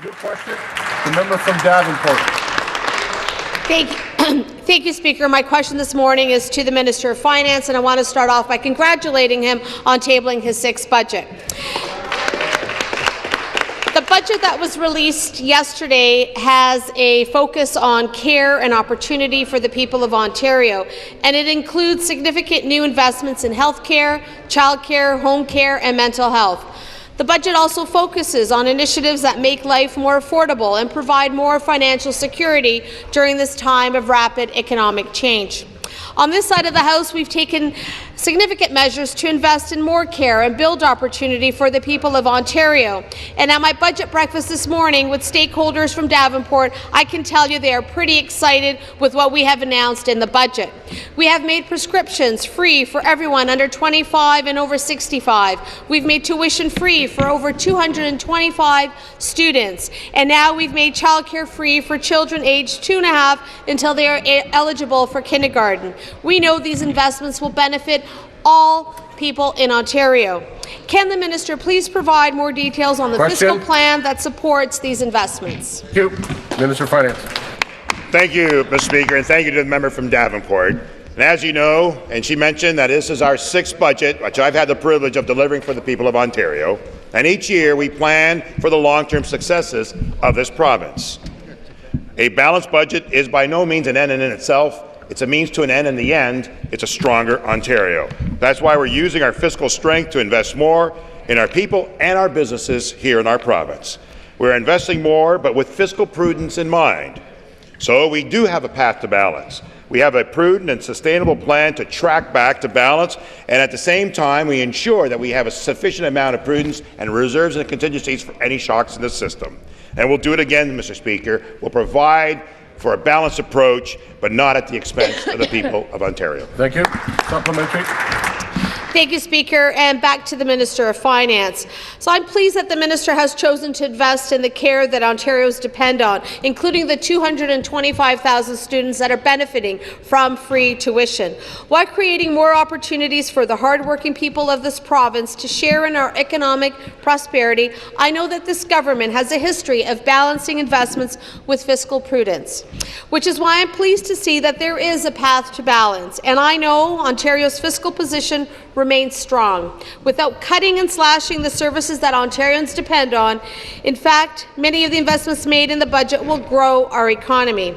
New question, the member from Davenport. Thank you, Speaker. My question this morning is to the Minister of Finance, and I want to start off by congratulating him on tabling his sixth budget. The budget that was released yesterday has a focus on care and opportunity for the people of Ontario, and it includes significant new investments in health care, child care, home care, and mental health. The budget also focuses on initiatives that make life more affordable and provide more financial security during this time of rapid economic change. On this side of the House, we've taken significant measures to invest in more care and build opportunity for the people of Ontario. And at my budget breakfast this morning with stakeholders from Davenport, I can tell you they are pretty excited with what we have announced in the budget. We have made prescriptions free for everyone under 25 and over 65. We've made tuition free for over 225 students. And now we've made childcare free for children aged 2.5 until they are eligible for kindergarten. We know these investments will benefit all people in Ontario. Can the minister please provide more details on the fiscal plan that supports these investments? Thank you. Minister of Finance. Thank you, Mr. Speaker, and thank you to the member from Davenport. And as you know, and she mentioned that this is our sixth budget, which I've had the privilege of delivering for the people of Ontario. And each year we plan for the long-term successes of this province. A balanced budget is by no means an end in itself. It's a means to an end. In the end, it's a stronger Ontario. That's why we're using our fiscal strength to invest more in our people and our businesses here in our province. We're investing more, but with fiscal prudence in mind. So we do have a path to balance. We have a prudent and sustainable plan to track back to balance, and at the same time, we ensure that we have a sufficient amount of prudence and reserves and contingencies for any shocks in the system. And we'll do it again, Mr. Speaker. We'll provide for a balanced approach, but not at the expense of the people of Ontario. Thank you. Supplementary. Thank you, Speaker. And back to the Minister of Finance. So I'm pleased that the Minister has chosen to invest in the care that Ontarians depend on, including the 225,000 students that are benefiting from free tuition, while creating more opportunities for the hardworking people of this province to share in our economic prosperity. I know that this government has a history of balancing investments with fiscal prudence, which is why I'm pleased to see that there is a path to balance. And I know Ontario's fiscal position remains strong, without cutting and slashing the services that Ontarians depend on. In fact, many of the investments made in the budget will grow our economy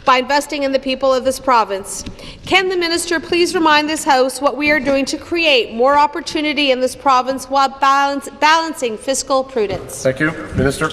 by investing in the people of this province. Can the minister please remind this House what we are doing to create more opportunity in this province while balancing fiscal prudence? Thank you. Minister.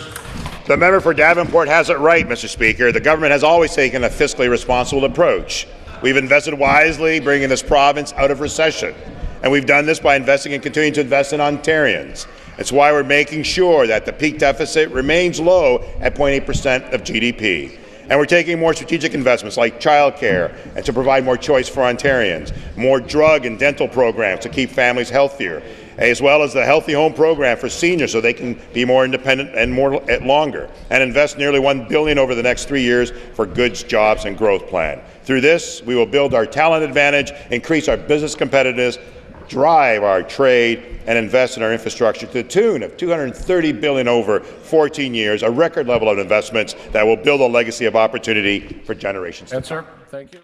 The member for Davenport has it right, Mr. Speaker. The government has always taken a fiscally responsible approach. We've invested wisely, bringing this province out of recession. And we've done this by investing and continuing to invest in Ontarians. It's why we're making sure that the peak deficit remains low at 0.8% of GDP. And we're taking more strategic investments like childcare and to provide more choice for Ontarians, more drug and dental programs to keep families healthier, as well as the Healthy Home program for seniors so they can be more independent and more longer, and invest nearly $1 billion over the next 3 years for goods, jobs and growth plan. Through this, we will build our talent advantage, increase our business competitiveness, drive our trade and invest in our infrastructure to the tune of $230 billion over 14 years, a record level of investments that will build a legacy of opportunity for generations. Answer. Thank you.